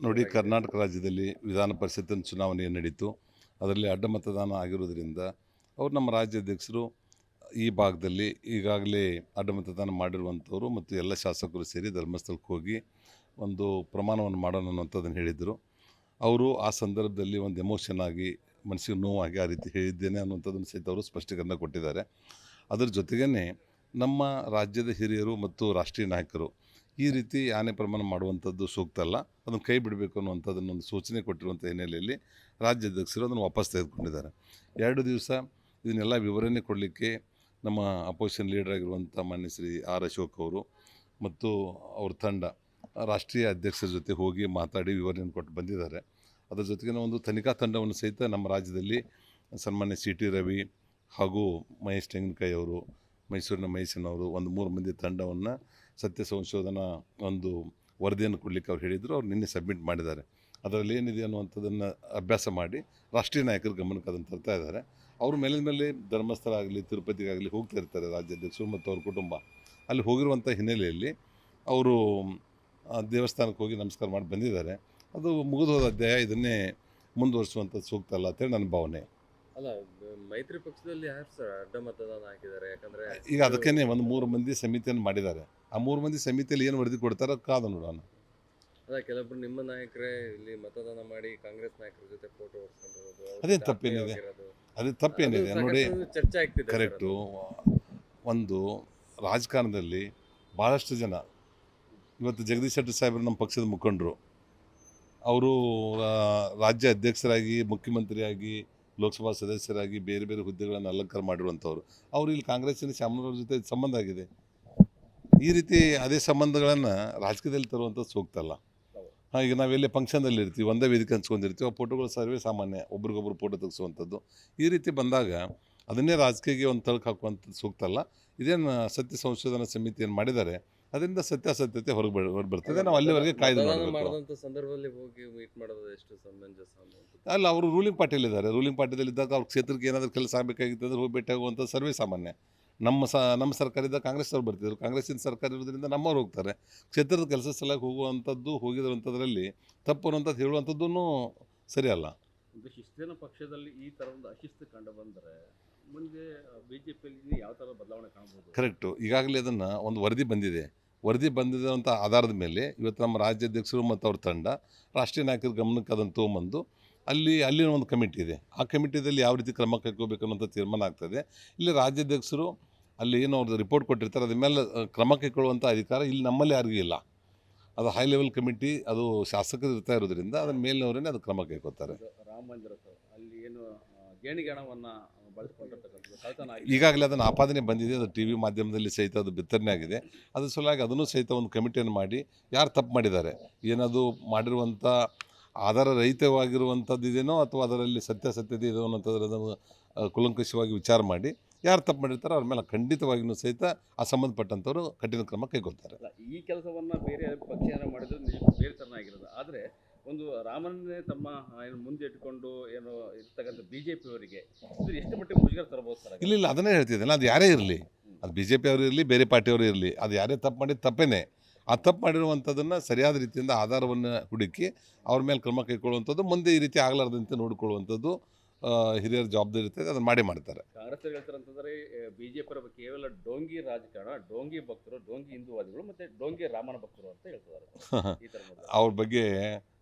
ನೋಡಿ, ಕರ್ನಾಟಕ ರಾಜ್ಯದಲ್ಲಿ ವಿಧಾನ ಪರಿಷತ್ತಿನ ಚುನಾವಣೆ ನಡೀತು. ಅದರಲ್ಲಿ ಅಡ್ಡ ಮತದಾನ ಆಗಿರುವುದರಿಂದ ಅವರು ನಮ್ಮ ರಾಜ್ಯಾಧ್ಯಕ್ಷರು ಈ ಭಾಗದಲ್ಲಿ ಈಗಾಗಲೇ ಅಡ್ಡ ಮತದಾನ ಮಾಡಿರುವಂಥವರು ಮತ್ತು ಎಲ್ಲ ಶಾಸಕರು ಸೇರಿ ಧರ್ಮಸ್ಥಳಕ್ಕೆ ಹೋಗಿ ಒಂದು ಪ್ರಮಾಣವನ್ನು ಮಾಡೋಣ ಅನ್ನುವಂಥದ್ದನ್ನು ಹೇಳಿದರು. ಅವರು ಆ ಸಂದರ್ಭದಲ್ಲಿ ಒಂದು ಎಮೋಷನ್ ಆಗಿ ಮನಸ್ಸಿಗೆ ನೋವಾಗಿ ಆ ರೀತಿ ಹೇಳಿದ್ದೇನೆ ಅನ್ನುವಂಥದ್ದನ್ನು ಸಹಿತ ಅವರು ಸ್ಪಷ್ಟೀಕರಣ ಕೊಟ್ಟಿದ್ದಾರೆ. ಅದರ ಜೊತೆಗೇ ನಮ್ಮ ರಾಜ್ಯದ ಹಿರಿಯರು ಮತ್ತು ರಾಷ್ಟ್ರೀಯ ನಾಯಕರು ಈ ರೀತಿ ಆನೆ ಪ್ರಮಾಣ ಮಾಡುವಂಥದ್ದು ಸೂಕ್ತ ಅಲ್ಲ, ಅದನ್ನು ಕೈ ಬಿಡಬೇಕು ಅನ್ನುವಂಥದ್ದನ್ನೊಂದು ಸೂಚನೆ ಕೊಟ್ಟಿರುವಂಥ ಹಿನ್ನೆಲೆಯಲ್ಲಿ ರಾಜ್ಯಾಧ್ಯಕ್ಷರು ಅದನ್ನು ವಾಪಸ್ ತೆಗೆದುಕೊಂಡಿದ್ದಾರೆ. 2 ದಿವಸ ಇದನ್ನೆಲ್ಲ ವಿವರಣೆ ಕೊಡಲಿಕ್ಕೆ ನಮ್ಮ ಅಪೋಸಿಷನ್ ಲೀಡರ್ ಆಗಿರುವಂಥ ಮಾನ್ಯ ಶ್ರೀ ಆರ್ ಅಶೋಕ್ ಅವರು ಮತ್ತು ಅವ್ರ ತಂಡ ರಾಷ್ಟ್ರೀಯ ಅಧ್ಯಕ್ಷರ ಜೊತೆ ಹೋಗಿ ಮಾತಾಡಿ ವಿವರಣೆಯನ್ನು ಕೊಟ್ಟು ಬಂದಿದ್ದಾರೆ. ಅದರ ಜೊತೆಗೆ ಒಂದು ತನಿಖಾ ತಂಡವನ್ನು ಸಹಿತ ನಮ್ಮ ರಾಜ್ಯದಲ್ಲಿ ಸನ್ಮಾನ್ಯ ಸಿ ಟಿ ರವಿ ಹಾಗೂ ಮಹೇಶ್ ತೆಂಗಿನಕಾಯಿ ಅವರು, ಮೈಸೂರಿನ ಮಹೇಶನವರು ಒಂದು 3 ಮಂದಿ ತಂಡವನ್ನು ಸತ್ಯ ಸಂಶೋಧನಾ ಒಂದು ವರದಿಯನ್ನು ಕೊಡಲಿಕ್ಕೆ ಅವ್ರು ಹೇಳಿದರು. ಅವ್ರು ನಿನ್ನೆ ಸಬ್ಮಿಟ್ ಮಾಡಿದ್ದಾರೆ. ಅದರಲ್ಲಿ ಏನಿದೆ ಅನ್ನುವಂಥದ್ದನ್ನು ಅಭ್ಯಾಸ ಮಾಡಿ ರಾಷ್ಟ್ರೀಯ ನಾಯಕರ ಗಮನಕ್ಕೆ ಅದನ್ನು ತರ್ತಾ ಇದ್ದಾರೆ. ಅವರು ಮೇಲಿನ ಮೇಲೆ ಧರ್ಮಸ್ಥಳ ಆಗಲಿ ತಿರುಪತಿಗಾಗಲಿ ಹೋಗ್ತಾ ಇರ್ತಾರೆ ರಾಜ್ಯಾಧ್ಯಕ್ಷರು ಮತ್ತು ಅವ್ರ ಕುಟುಂಬ. ಅಲ್ಲಿ ಹೋಗಿರುವಂಥ ಹಿನ್ನೆಲೆಯಲ್ಲಿ ಅವರು ದೇವಸ್ಥಾನಕ್ಕೆ ಹೋಗಿ ನಮಸ್ಕಾರ ಮಾಡಿ ಬಂದಿದ್ದಾರೆ. ಅದು ಮುಗಿದು ಹೋದ ಅಧ್ಯಾಯ, ಇದನ್ನೇ ಮುಂದುವರಿಸುವಂಥದ್ದು ಸೂಕ್ತ ಅಲ್ಲ ಅಂತೇಳಿ ನನ್ನ ಭಾವನೆ. ಅಲ್ಲ, ಮೈತ್ರಿ ಪಕ್ಷದಲ್ಲಿ ಯಾರು ಸರ್ ಅಡ್ಡ ಮತದಾನ ಹಾಕಿದ್ದಾರೆ? ಯಾಕಂದ್ರೆ ಈಗ ಅದಕ್ಕೇ ಒಂದು 3 ಮಂದಿ ಸಮಿತಿಯನ್ನು ಮಾಡಿದ್ದಾರೆ. ಆ 3 ಮಂದಿ ಸಮಿತಿಯಲ್ಲಿ ಏನು ವರದಿ ಕೊಡ್ತಾರೋ ಕಾದು ನೋಡೋಣ. ಅಲ್ಲ, ಕೆಲವೊಬ್ರು ನಿಮ್ಮ ನಾಯಕರೇ ಇಲ್ಲಿ ಮತದಾನ ಮಾಡಿ ಕಾಂಗ್ರೆಸ್ ನಾಯಕರ ಜೊತೆ ಫೋಟೋ ಹೊಡ್ಸ್ಕೊಂಡಿರೋದು, ಅದೇ ತಪ್ಪೇನಿದೆ? ಅದೇ ತಪ್ಪೇನಿದೆ ನೋಡಿ, ಚರ್ಚೆ ಆಗ್ತಿದೆ. ಕರೆಕ್ಟು. ಒಂದು ರಾಜಕಾರಣದಲ್ಲಿ ಭಾಳಷ್ಟು ಜನ, ಇವತ್ತು ಜಗದೀಶ್ ಶೆಟ್ಟರ್ ಸಾಹೇಬರು ನಮ್ಮ ಪಕ್ಷದ ಮುಖಂಡರು, ಅವರು ರಾಜ್ಯ ಅಧ್ಯಕ್ಷರಾಗಿ, ಮುಖ್ಯಮಂತ್ರಿಯಾಗಿ, ಲೋಕಸಭಾ ಸದಸ್ಯರಾಗಿ ಬೇರೆ ಬೇರೆ ಹುದ್ದೆಗಳನ್ನು ಅಲಂಕಾರ ಮಾಡಿರುವಂಥವ್ರು. ಅವರು ಇಲ್ಲಿ ಕಾಂಗ್ರೆಸ್ಸಿನ ಶಾಮನೂರ ಜೊತೆ ಸಂಬಂಧ ಆಗಿದೆ. ಈ ರೀತಿ ಅದೇ ಸಂಬಂಧಗಳನ್ನು ರಾಜಕೀಯದಲ್ಲಿ ತರುವಂಥದ್ದು ಸೂಕ್ತ ಅಲ್ಲ. ಈಗ ನಾವೆಲ್ಲೇ ಫಂಕ್ಷನಲ್ಲಿ ಇರ್ತೀವಿ, ಒಂದೇ ವೇದಿಕೆ ಹಂಚ್ಕೊಂಡಿರ್ತೀವಿ, ಆ ಫೋಟೋಗಳು ಸರ್ವೇ ಸಾಮಾನ್ಯ, ಒಬ್ರಿಗೊಬ್ರು ಫೋಟೋ ತೆಗೆಸುವಂಥದ್ದು. ಈ ರೀತಿ ಬಂದಾಗ ಅದನ್ನೇ ರಾಜಕೀಯಕ್ಕೆ ಒಂದು ತಳಕು ಹಾಕುವಂಥದ್ದು ಸೂಕ್ತ ಅಲ್ಲ. ಇದೇನು ಸತ್ಯ ಸಂಶೋಧನಾ ಸಮಿತಿ ಏನು ಮಾಡಿದ್ದಾರೆ, ಅದರಿಂದ ಸತ್ಯಾಸತ್ಯತೆ ಹೊರಬರ್ತದೆ. ನಾವು ಅಲ್ಲಿವರೆಗೆ ಕಾಯ್ದು ಮಾಡಿದಂಥ ಸಂದರ್ಭದಲ್ಲಿ ಹೋಗಿ ಮೀಟ್ ಮಾಡೋದು ಎಷ್ಟು ಸಮಂಜಸ ಅಲ್ಲ. ಅವರು ರೂಲಿಂಗ್ ಪಾರ್ಟಿಯಲ್ಲಿದ್ದಾರೆ. ರೂಲಿಂಗ್ ಪಾರ್ಟಿಯಲ್ಲಿದ್ದಾಗ ಅವ್ರ ಕ್ಷೇತ್ರಕ್ಕೆ ಏನಾದರೂ ಕೆಲಸ ಆಗಬೇಕಾಗಿತ್ತು ಅಂದರೆ ಹೋಗಿ ಭೇಟಿ ಆಗುವಂಥ ಸರ್ವೇ ಸಾಮಾನ್ಯ. ನಮ್ಮ ಸರ್ಕಾರದಿಂದ ಕಾಂಗ್ರೆಸ್ ಅವ್ರು ಬರ್ತಿದ್ರು, ಕಾಂಗ್ರೆಸ್ಸಿನ ಸರ್ಕಾರ ಇರೋದ್ರಿಂದ ನಮ್ಮವ್ರು ಹೋಗ್ತಾರೆ. ಕ್ಷೇತ್ರದ ಕೆಲಸ ಸಲುವಾಗಿ ಹೋಗುವಂಥದ್ದು, ಹೋಗಿರುವಂಥದ್ರಲ್ಲಿ ತಪ್ಪು ಅನ್ನುವಂಥದ್ದು ಹೇಳುವಂಥದ್ದೂ ಸರಿಯಲ್ಲ. ಒಂದು ಶಿಸ್ತಿನ ಪಕ್ಷದಲ್ಲಿ ಈ ಥರ ಒಂದು ಅಶಿಸ್ತು ಕಂಡು ಬಂದರೆ ಮುಂದೆ ಬಿಜೆಪಿಯಲ್ಲಿ ಯಾವ ಥರ ಬದಲಾವಣೆ ಕಾಣ್ಬೋದು? ಕರೆಕ್ಟು. ಈಗಾಗಲೇ ಅದನ್ನು ಒಂದು ವರದಿ ಬಂದಿದೆ. ವರದಿ ಬಂದಿರುವಂಥ ಆಧಾರದ ಮೇಲೆ ಇವತ್ತು ನಮ್ಮ ರಾಜ್ಯಾಧ್ಯಕ್ಷರು ಮತ್ತು ಅವ್ರ ತಂಡ ರಾಷ್ಟ್ರೀಯ ನಾಯಕರ ಗಮನಕ್ಕೆ ಅದನ್ನು ತೊಗೊಂಬಂದು ಅಲ್ಲಿನ ಒಂದು ಕಮಿಟಿ ಇದೆ. ಆ ಕಮಿಟಿಯಲ್ಲಿ ಯಾವ ರೀತಿ ಕ್ರಮ ಕೈಗೊಳ್ಬೇಕು ಅನ್ನೋಂಥ ತೀರ್ಮಾನ ಆಗ್ತದೆ. ಇಲ್ಲಿ ರಾಜ್ಯಾಧ್ಯಕ್ಷರು ಅಲ್ಲಿ ಏನು ಅವ್ರದ್ದು ರಿಪೋರ್ಟ್ ಕೊಟ್ಟಿರ್ತಾರೆ, ಅದ್ರ ಮೇಲೆ ಕ್ರಮ ಕೈಗೊಳ್ಳುವಂಥ ಅಧಿಕಾರ ಇಲ್ಲಿ ನಮ್ಮಲ್ಲಿ ಯಾರಿಗೂ ಇಲ್ಲ. ಅದು ಹೈ ಲೆವೆಲ್ ಕಮಿಟಿ, ಅದು ಶಾಸಕರು ಇರ್ತಾ ಇರೋದ್ರಿಂದ ಅದರ ಮೇಲಿನವರೇ ಅದು ಕ್ರಮ ಕೈಗೊಳ್ತಾರೆ. ರಾಮ ಮಂದಿರ ಅಲ್ಲಿ ಏನು ಗೇಣಿಗೆ ಹಣವನ್ನು ಬಳಸ್ಕೊಂಡಿರ್ತಕ್ಕಂಥದ್ದು ಕಳ್ತನ ಈಗಾಗಲೇ ಅದನ್ನು ಆಪಾದನೆ ಬಂದಿದೆ. ಅದು ಟಿ ವಿ ಮಾಧ್ಯಮದಲ್ಲಿ ಸಹಿತ ಅದು ಬಿತ್ತರಣೆ ಆಗಿದೆ. ಅದ್ರ ಸಲುವಾಗಿ ಅದನ್ನು ಸಹಿತ ಒಂದು ಕಮಿಟಿಯನ್ನು ಮಾಡಿ ಯಾರು ತಪ್ಪು ಮಾಡಿದ್ದಾರೆ, ಏನದು ಮಾಡಿರುವಂಥ ಆಧಾರ ರಹಿತವಾಗಿರುವಂಥದ್ದು ಇದೇನೋ ಅಥವಾ ಅದರಲ್ಲಿ ಸತ್ಯಾಸತ್ಯತೆ ಇದೋ ಅನ್ನೋಂಥದ್ದನ್ನು ಕೂಲಂಕಷವಾಗಿ ವಿಚಾರ ಮಾಡಿ ಯಾರು ತಪ್ಪು ಮಾಡಿರ್ತಾರೋ ಅವ್ರ ಮೇಲೆ ಖಂಡಿತವಾಗಿಯೂ ಸಹಿತ ಆ ಸಂಬಂಧಪಟ್ಟಂಥವ್ರು ಕಠಿಣ ಕ್ರಮ ಕೈಗೊಳ್ತಾರೆ. ಈ ಕೆಲಸವನ್ನು ಬೇರೆ ಪಕ್ಷ ಏನೋ ಮಾಡಿದ್ರೆ ನಿಜ ಬೇರೆ ಥರನೇ ಆಗಿರೋದು. ಆದರೆ ಒಂದು ರಾಮನ್ನೇ ತಮ್ಮ ಏನು ಮುಂದೆ ಇಟ್ಕೊಂಡು ಏನು ಇರ್ತಕ್ಕಂಥ ಬಿ ಜೆ ಪಿಯವರಿಗೆ ಇದು ಎಷ್ಟು ಮಟ್ಟಿಗೆ ಮುಜುಗರ ತರಬಹುದು ಸರ್? ಇಲ್ಲ, ಅದನ್ನೇ ಹೇಳ್ತಿದ್ದೇನೆ. ಅದು ಯಾರೇ ಇರಲಿ, ಅದು ಬಿ ಜೆ ಪಿಯವರು ಇರಲಿ, ಬೇರೆ ಪಾರ್ಟಿಯವರು ಇರಲಿ, ಅದು ಯಾರೇ ತಪ್ಪು ಮಾಡಿದ ತಪ್ಪೇನೆ. ಆ ತಪ್ಪು ಮಾಡಿರುವಂಥದ್ದನ್ನು ಸರಿಯಾದ ರೀತಿಯಿಂದ ಆಧಾರವನ್ನು ಹುಡುಕಿ ಅವ್ರ ಮೇಲೆ ಕ್ರಮ ಕೈಗೊಳ್ಳುವಂಥದ್ದು, ಮುಂದೆ ಈ ರೀತಿ ಆಗಲಾರ್ದಂತೆ ನೋಡಿಕೊಳ್ಳುವಂಥದ್ದು ಹಿರಿಯರ ಜವಾಬ್ದಾರಿ ಇರ್ತದೆ. ಅದನ್ನು ಮಾಡ್ತಾರೆ. ಕಾಂಗ್ರೆಸ್ ಹೇಳ್ತಾರೆ ಅಂತಂದರೆ ಬಿ ಜೆ ಪಿ ಕೇವಲ ಡೋಂಗಿ ರಾಜಕಾರಣ, ಡೋಂಗಿ ಭಕ್ತರು, ಡೋಂಗಿ ಹಿಂದೂವಾದಿಗಳು ಮತ್ತು ಡೋಂಗಿ ರಾಮನ ಭಕ್ತರು ಅಂತ ಹೇಳ್ತಿದ್ದಾರೆ. ಈ ಥರ ಅವ್ರ ಬಗ್ಗೆ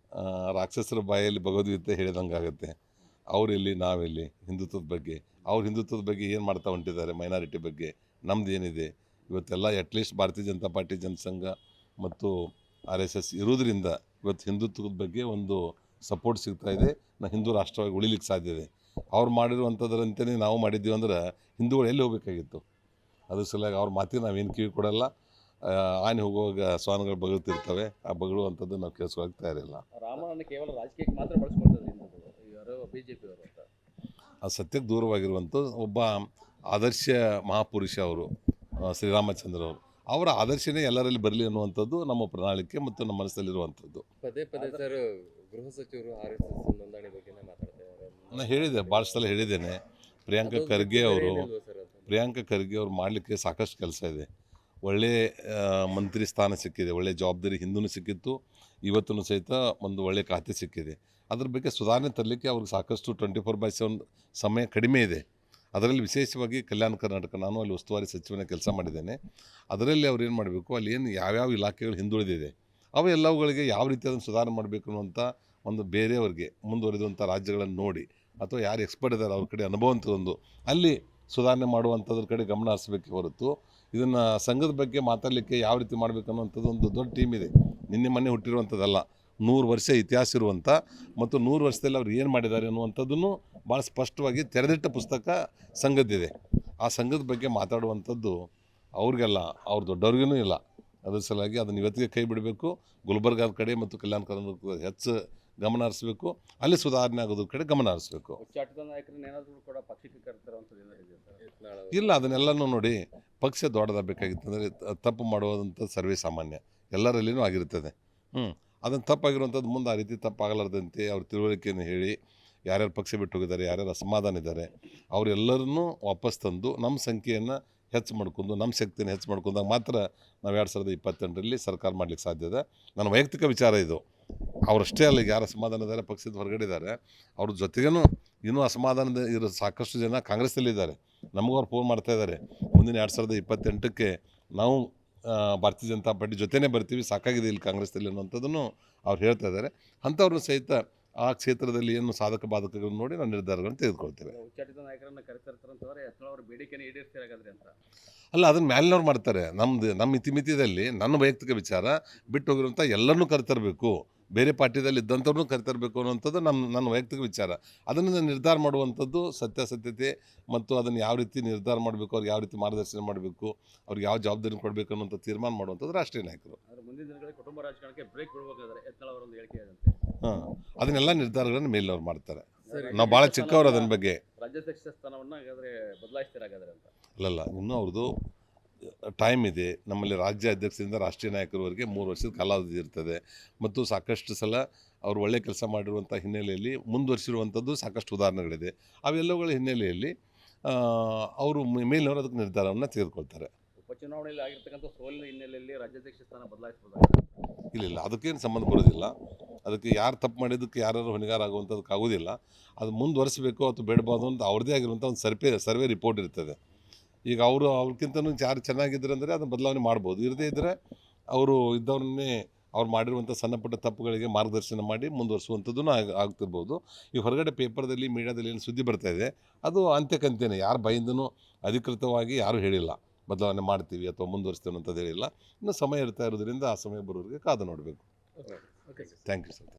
ರಾಕ್ಷಸರ ಬಾಯಲ್ಲಿ ಭಗವದ್ಗೀತೆ ಹೇಳಿದಂಗೆ ಆಗುತ್ತೆ. ಅವರೆಲ್ಲಿ ನಾವೆಲ್ಲಿ ಹಿಂದುತ್ವದ ಬಗ್ಗೆ, ಅವ್ರ ಹಿಂದುತ್ವದ ಬಗ್ಗೆ ಏನು ಮಾಡ್ತಾ ಹೊಂಟಿದ್ದಾರೆ, ಮೈನಾರಿಟಿ ಬಗ್ಗೆ ನಮ್ದು ಏನಿದೆ. ಇವತ್ತೆಲ್ಲ ಅಟ್ಲೀಸ್ಟ್ ಭಾರತೀಯ ಜನತಾ ಪಾರ್ಟಿ, ಜನಸಂಘ ಮತ್ತು RSS ಇರೋದ್ರಿಂದ ಇವತ್ತು ಹಿಂದುತ್ವದ ಬಗ್ಗೆ ಒಂದು ಸಪೋರ್ಟ್ ಸಿಗ್ತಾ ಇದೆ. ನಾವು ಹಿಂದೂ ರಾಷ್ಟ್ರವಾಗಿ ಉಳಿಲಿಕ್ಕೆ ಸಾಧ್ಯ ಇದೆ. ಅವ್ರು ಮಾಡಿರುವಂಥದ್ರಂತೆಯೇ ನಾವು ಮಾಡಿದ್ದೀವಿ ಅಂದ್ರೆ ಹಿಂದೂಗಳು ಎಲ್ಲಿ ಹೋಗಬೇಕಾಗಿತ್ತು? ಅದ್ರ ಸಲುವಾಗಿ ಅವ್ರ ಮಾತಿಗೆ ನಾವೇನು ಕಿವಿ ಕೊಡಲ್ಲ. ಆನೆ ಹೋಗುವಾಗ ಶ್ವಾನಗಳು ಬಗಳ್ತಿರ್ತವೆ, ಆ ಬಗಳುವಂಥದ್ದು ನಾವು ಕೇಳಿಸೋಕೆ ತಯಾರಿಲ್ಲ. ರಾಮನನ್ನು ಕೇವಲ ರಾಜಕೀಯಕ್ಕೆ ಮಾತ್ರ ಬಳಸ್ಕೊಳ್ತಾರೆ ಯಾರು ಬಿ ಜೆ ಪಿಯವರು ಅಂತ. ಆ ಸತ್ಯಕ್ಕೆ ದೂರವಾಗಿರುವಂಥ ಒಬ್ಬ ಆದರ್ಶ ಮಹಾಪುರುಷ ಅವರು ಶ್ರೀರಾಮಚಂದ್ರವರು. ಅವರ ಆದರ್ಶನೇ ಎಲ್ಲರಲ್ಲಿ ಬರಲಿ ಅನ್ನುವಂಥದ್ದು ನಮ್ಮ ಪ್ರಣಾಳಿಕೆ ಮತ್ತು ನಮ್ಮ ಮನಸ್ಸಲ್ಲಿರುವಂಥದ್ದು. ಪದೇ ಪದೇ ಸರ್ ಗೃಹ ಸಚಿವರು RSS ನೋಂದಣಿ ಬಗ್ಗೆನೇ ಮಾತಾಡ್ತಾರೆ. ನಾನು ಹೇಳಿದೆ, ಭಾಳ ಸಲ ಹೇಳಿದ್ದೇನೆ. ಪ್ರಿಯಾಂಕಾ ಖರ್ಗೆ ಅವರು ಮಾಡಲಿಕ್ಕೆ ಸಾಕಷ್ಟು ಕೆಲಸ ಇದೆ. ಒಳ್ಳೆಯ ಮಂತ್ರಿ ಸ್ಥಾನ ಸಿಕ್ಕಿದೆ, ಒಳ್ಳೆಯ ಜವಾಬ್ದಾರಿ ಹಿಂದೂ ಸಿಕ್ಕಿತ್ತು. ಇವತ್ತೂ ಸಹಿತ ಒಂದು ಒಳ್ಳೆಯ ಖಾತೆ ಸಿಕ್ಕಿದೆ. ಅದ್ರ ಬಗ್ಗೆ ಸುಧಾರಣೆ ತರಲಿಕ್ಕೆ ಅವ್ರಿಗೆ ಸಾಕಷ್ಟು 24/7 ಸಮಯ ಕಡಿಮೆ ಇದೆ. ಅದರಲ್ಲಿ ವಿಶೇಷವಾಗಿ ಕಲ್ಯಾಣ ಕರ್ನಾಟಕ, ನಾನು ಅಲ್ಲಿ ಉಸ್ತುವಾರಿ ಸಚಿವನ ಕೆಲಸ ಮಾಡಿದ್ದೇನೆ. ಅದರಲ್ಲಿ ಅವ್ರು ಏನು ಮಾಡಬೇಕು, ಅಲ್ಲಿ ಏನು ಯಾವ್ಯಾವ ಇಲಾಖೆಗಳು ಹಿಂದುಳಿದಿದೆ ಅವೆಲ್ಲವುಗಳಿಗೆ ಯಾವ ರೀತಿ ಅದನ್ನು ಸುಧಾರಣೆ ಮಾಡಬೇಕು ಅನ್ನುವಂಥ ಒಂದು ಬೇರೆಯವ್ರಿಗೆ ಮುಂದುವರಿದಂಥ ರಾಜ್ಯಗಳನ್ನು ನೋಡಿ ಅಥವಾ ಯಾರು ಎಕ್ಸ್ಪರ್ಟ್ ಇದ್ದಾರೆ ಅವ್ರ ಕಡೆ ಅನುಭವ ಅಂತಂದು ಅಲ್ಲಿ ಸುಧಾರಣೆ ಮಾಡುವಂಥದ್ರ ಕಡೆ ಗಮನ ಹರಿಸಬೇಕೆ ಹೊರತು ಇದನ್ನು ಸಂಘದ ಬಗ್ಗೆ ಮಾತಾಡಲಿಕ್ಕೆ ಯಾವ ರೀತಿ ಮಾಡಬೇಕು ಅನ್ನೋಂಥದ್ದು ಒಂದು ದೊಡ್ಡ ಟೀಮ್ ಇದೆ. ನಿನ್ನೆ ಮೊನ್ನೆ ಹುಟ್ಟಿರುವಂಥದ್ದಲ್ಲ, 100 ವರ್ಷ ಇತಿಹಾಸ ಇರುವಂಥ ಮತ್ತು 100 ವರ್ಷದಲ್ಲಿ ಅವ್ರು ಏನು ಮಾಡಿದ್ದಾರೆ ಅನ್ನುವಂಥದ್ದನ್ನು ಭಾಳ ಸ್ಪಷ್ಟವಾಗಿ ತೆರೆದಿಟ್ಟ ಪುಸ್ತಕ ಸಂಘದ್ದಿದೆ. ಆ ಸಂಘದ ಬಗ್ಗೆ ಮಾತಾಡುವಂಥದ್ದು ಅವ್ರಿಗೆಲ್ಲ ಅವ್ರ ದೊಡ್ಡವ್ರಿಗೂ ಇಲ್ಲ. ಅದ್ರ ಸಲುವಾಗಿ ಅದನ್ನು ಇವತ್ತಿಗೆ ಕೈ ಬಿಡಬೇಕು. ಗುಲ್ಬರ್ಗಾದ ಕಡೆ ಮತ್ತು ಕಲ್ಯಾಣ ಕರ್ನಾಟಕದ ಹೆಚ್ಚು ಗಮನ ಹರಿಸಬೇಕು. ಅಲ್ಲಿ ಸುಧಾರಣೆ ಆಗೋದ್ರ ಕಡೆ ಗಮನ ಹರಿಸಬೇಕು. ಉಚ್ಚಾಟಿತ ನಾಯಕರನ್ನ ಏನಾದರೂ ಕೂಡ ಪಕ್ಷಕ್ಕೆ ಕರೆತರುವಂಥದ್ದು ಏನಾಗಿದೆ ಸರ್? ಇಲ್ಲ, ಅದನ್ನೆಲ್ಲನೂ ನೋಡಿ ಪಕ್ಷ ದೊಡ್ಡದಾಗಬೇಕಾಗಿತ್ತಂದರೆ ತಪ್ಪು ಮಾಡುವಂಥ ಸರ್ವೇ ಸಾಮಾನ್ಯ ಎಲ್ಲರಲ್ಲಿನೂ ಆಗಿರ್ತದೆ. ಅದನ್ನು ತಪ್ಪಾಗಿರುವಂಥದ್ದು ಮುಂದೆ ಆ ರೀತಿ ತಪ್ಪಾಗಲಾರ್ದಂತೆ ಅವ್ರ ತಿಳುವಳಿಕೆಯನ್ನು ಹೇಳಿ ಯಾರ್ಯಾರು ಪಕ್ಷ ಬಿಟ್ಟು ಹೋಗಿದ್ದಾರೆ, ಯಾರ್ಯಾರು ಅಸಮಾಧಾನ ಇದ್ದಾರೆ ಅವರೆಲ್ಲರನ್ನೂ ವಾಪಸ್ ತಂದು ನಮ್ಮ ಸಂಖ್ಯೆಯನ್ನು ಹೆಚ್ಚು ಮಾಡ್ಕೊಂಡು ನಮ್ಮ ಶಕ್ತಿಯನ್ನು ಹೆಚ್ಚು ಮಾಡ್ಕೊಂಡಾಗ ಮಾತ್ರ ನಾವು 2028ರಲ್ಲಿ ಸರ್ಕಾರ ಮಾಡಲಿಕ್ಕೆ ಸಾಧ್ಯ ಇದೆ. ನನ್ನ ವೈಯಕ್ತಿಕ ವಿಚಾರ ಇದು. ಅವರಷ್ಟೇ ಅಲ್ಲ, ಯಾರು ಅಸಮಾಧಾನ ಇದ್ದಾರೆ, ಪಕ್ಷದ ಹೊರಗಡೆ ಇದ್ದಾರೆ, ಅವ್ರ ಜೊತೆಗೇನು ಇನ್ನೂ ಅಸಮಾಧಾನದ ಇರೋ ಸಾಕಷ್ಟು ಜನ ಕಾಂಗ್ರೆಸ್ಸಲ್ಲಿದ್ದಾರೆ. ನಮಗೂ ಅವ್ರು ಫೋನ್ ಮಾಡ್ತಾಯಿದ್ದಾರೆ, ಮುಂದಿನ 2028ಕ್ಕೆ ನಾವು ಭಾರತೀಯ ಜನತಾ ಪಾರ್ಟಿ ಜೊತೆನೇ ಬರ್ತೀವಿ, ಸಾಕಾಗಿದೆ ಇಲ್ಲಿ ಕಾಂಗ್ರೆಸ್ನಲ್ಲಿ ಅನ್ನೋಂಥದ್ದನ್ನು ಅವ್ರು ಹೇಳ್ತಾ ಇದ್ದಾರೆ. ಅಂಥವ್ರನ್ನ ಸಹಿತ ಆ ಕ್ಷೇತ್ರದಲ್ಲಿ ಏನು ಸಾಧಕ ಬಾಧಕಗಳನ್ನು ನೋಡಿ ನಾವು ನಿರ್ಧಾರಗಳನ್ನು ತೆಗೆದುಕೊಳ್ತೇವೆ. ಉಚ್ಚಾಟಿತ ನಾಯಕರನ್ನ ಕರೆತರ್ತಾರಂತಂದ್ರೆ ಯತ್ನಾಳ್ ಅವ್ರ ಬೇಡಿಕೆನ ಈಡೇರಿಸ್ತಿರಾಗಾದ್ರೆ ಅಂತ ಅಲ್ಲ, ಅದನ್ನು ಮ್ಯಾಲಿನವ್ರು ಮಾಡ್ತಾರೆ. ನಮ್ಮ ಇತಿಮಿತಿಯಲ್ಲಿ ನನ್ನ ವೈಯಕ್ತಿಕ ವಿಚಾರ ಬಿಟ್ಟು ಹೋಗಿರುವಂಥ ಎಲ್ಲರನ್ನೂ ಕರೆತರಬೇಕು, ಬೇರೆ ಪಾರ್ಟಿದಲ್ಲಿ ಇದ್ದಂಥವ್ರನ್ನೂ ಕರೆತರಬೇಕು ಅನ್ನೋಂಥದ್ದು ನನ್ನ ವೈಯಕ್ತಿಕ ವಿಚಾರ. ಅದನ್ನು ನಿರ್ಧಾರ ಮಾಡುವಂಥದ್ದು ಸತ್ಯಾಸತ್ಯತೆ ಮತ್ತು ಅದನ್ನು ಯಾವ ರೀತಿ ನಿರ್ಧಾರ ಮಾಡಬೇಕು, ಅವ್ರಿಗೆ ಯಾವ ರೀತಿ ಮಾರ್ಗದರ್ಶನ ಮಾಡಬೇಕು, ಅವ್ರಿಗೆ ಯಾವ ಜವಾಬ್ದಾರಿ ಕೊಡಬೇಕು ಅನ್ನೋಂಥ ತೀರ್ಮಾನ ಮಾಡುವಂಥದ್ದು ರಾಷ್ಟ್ರೀಯ ನಾಯಕರು. ಆದರೆ ಮುಂದಿನ ದಿನಗಳಲ್ಲಿ ಕುಟುಂಬ ರಾಜಕಾರಣಕ್ಕೆ ಬ್ರೇಕ್ ಬೀಳ್ಬೇಕಾದ್ರೆ ಯತ್ನಾಳ್ ಅವರೊಂದು ಹೇಳಿಕೆ ಆದಂತೆ ಅದನ್ನೆಲ್ಲ ನಿರ್ಧಾರಗಳನ್ನು ಮೇಲಿನವ್ರು ಮಾಡ್ತಾರೆ. ನಾವು ಭಾಳ ಚಿಕ್ಕವರು ಅದನ್ನ ಬಗ್ಗೆ. ರಾಜ್ಯಾಧ್ಯಕ್ಷ ಸ್ಥಾನವನ್ನು ಹಾಗಾದರೆ ಬದಲಾಯಿಸ್ತಿರಾಗಾದ್ರೆ ಅಂತ ಅಲ್ಲಲ್ಲ, ಇನ್ನೂ ಅವ್ರದ್ದು ಟೈಮ್ ಇದೆ. ನಮ್ಮಲ್ಲಿ ರಾಜ್ಯ ಅಧ್ಯಕ್ಷರಿಂದ ರಾಷ್ಟ್ರೀಯ ನಾಯಕರವರೆಗೆ 3 ವರ್ಷದ ಕಾಲಾವಧಿ ಇರ್ತದೆ ಮತ್ತು ಸಾಕಷ್ಟು ಸಲ ಅವರು ಒಳ್ಳೆ ಕೆಲಸ ಮಾಡಿರುವಂಥ ಹಿನ್ನೆಲೆಯಲ್ಲಿ ಮುಂದುವರಿಸಿರುವಂಥದ್ದು ಸಾಕಷ್ಟು ಉದಾಹರಣೆಗಳಿದೆ. ಅವೆಲ್ಲವುಗಳ ಹಿನ್ನೆಲೆಯಲ್ಲಿ ಅವರು ಮೇಲಿನವರು ಅದಕ್ಕೆ ನಿರ್ಧಾರವನ್ನು ತೆಗೆದುಕೊಳ್ತಾರೆ. ಉಪಚುನಾವಣೆಯಲ್ಲಿ ಆಗಿರ್ತಕ್ಕಂಥ ಸೋಲಿನ ಹಿನ್ನೆಲೆಯಲ್ಲಿ ರಾಜ್ಯಾಧ್ಯಕ್ಷ ಸ್ಥಾನ ಬದಲಾಯಿಸಬಹುದಾಗಿದೆ? ಇಲ್ಲ, ಅದಕ್ಕೇನು ಸಂಬಂಧ ಬರೋದಿಲ್ಲ. ಅದಕ್ಕೆ ಯಾರು ತಪ್ಪು ಮಾಡಿದ್ದಕ್ಕೆ ಯಾರು ಹೊಣೆಗಾರ ಆಗುವಂಥದ್ದಕ್ಕೆ ಆಗೋದಿಲ್ಲ. ಅದು ಮುಂದುವರಿಸಬೇಕು ಅಥವಾ ಬೇಡಬಾರ್ದು ಅಂತ ಅವ್ರದ್ದೇ ಆಗಿರುವಂಥ ಒಂದು ಸರ್ವೆ ರಿಪೋರ್ಟ್ ಇರ್ತದೆ. ಈಗ ಅವ್ರಿಗಿಂತನೂ ಯಾರು ಚೆನ್ನಾಗಿದ್ದಾರೆ ಅಂದರೆ ಅದನ್ನು ಬದಲಾವಣೆ ಮಾಡ್ಬೋದು. ಇರದೇ ಇದ್ದರೆ ಅವರು ಇದ್ದವ್ರನ್ನೇ ಅವ್ರು ಮಾಡಿರುವಂಥ ಸಣ್ಣ ಪುಟ್ಟ ತಪ್ಪುಗಳಿಗೆ ಮಾರ್ಗದರ್ಶನ ಮಾಡಿ ಮುಂದುವರಿಸುವಂಥದ್ದು ಆಗ್ತಿರ್ಬೋದು. ಈ ಹೊರಗಡೆ ಪೇಪರ್ದಲ್ಲಿ ಮೀಡಿಯಾದಲ್ಲಿ ಏನು ಸುದ್ದಿ ಬರ್ತಾಯಿದೆ ಅದು ಅಂತ್ಯಕ್ಕಂತ್ಯನೇ. ಯಾರ ಬಾಯಿಂದನೂ ಅಧಿಕೃತವಾಗಿ ಯಾರೂ ಹೇಳಿಲ್ಲ ಬದಲಾವಣೆ ಮಾಡ್ತೀವಿ ಅಥವಾ ಮುಂದುವರಿಸ್ತೀವಿ ಅನ್ನೋಂಥದ್ದು ಹೇಳಿಲ್ಲ. ಇನ್ನೂ ಸಮಯ ಇರ್ತಾ ಇರೋದ್ರಿಂದ ಆ ಸಮಯ ಬರೋರಿಗೆ ಕಾದು ನೋಡಬೇಕು. Thank you sir.